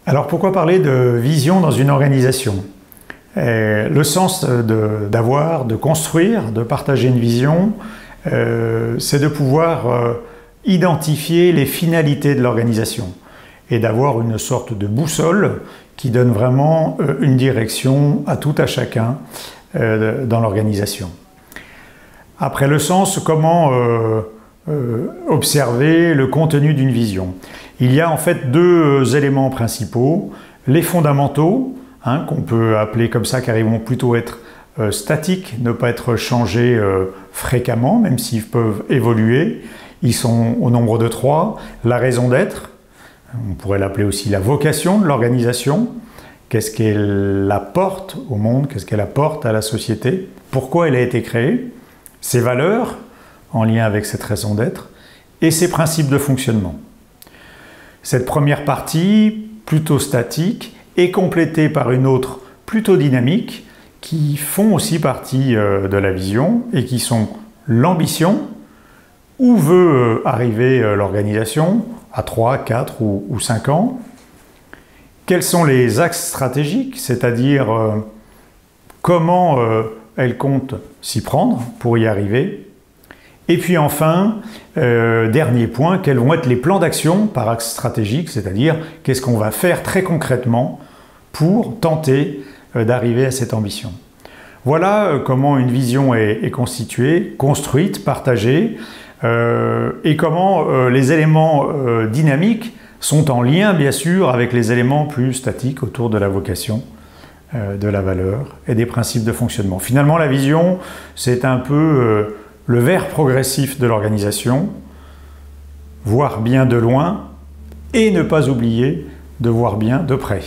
Alors pourquoi parler de vision dans une organisation? Le sens de construire, de partager une vision, c'est de pouvoir identifier les finalités de l'organisation et d'avoir une sorte de boussole qui donne vraiment une direction à tout à chacun dans l'organisation. Après le sens, comment observer le contenu d'une vision? Il y a en fait deux éléments principaux, les fondamentaux, qu'on peut appeler comme ça car ils vont plutôt être statiques, ne pas être changés fréquemment, même s'ils peuvent évoluer. Ils sont au nombre de 3, la raison d'être, on pourrait l'appeler aussi la vocation de l'organisation, qu'est-ce qu'elle apporte au monde, qu'est-ce qu'elle apporte à la société, pourquoi elle a été créée, ses valeurs en lien avec cette raison d'être et ses principes de fonctionnement. Cette première partie, plutôt statique, est complétée par une autre plutôt dynamique qui font aussi partie de la vision et qui sont l'ambition, où veut arriver l'organisation à 3, 4 ou 5 ans, quels sont les axes stratégiques, c'est-à-dire comment elle compte s'y prendre pour y arriver. Et puis enfin, dernier point, quels vont être les plans d'action par axe stratégique, c'est-à-dire qu'est-ce qu'on va faire très concrètement pour tenter d'arriver à cette ambition. Voilà comment une vision est constituée, construite, partagée, et comment les éléments dynamiques sont en lien bien sûr avec les éléments plus statiques autour de la vocation, de la valeur et des principes de fonctionnement. Finalement, la vision, c'est un peu le vers progressif de l'organisation, voir bien de loin et ne pas oublier de voir bien de près.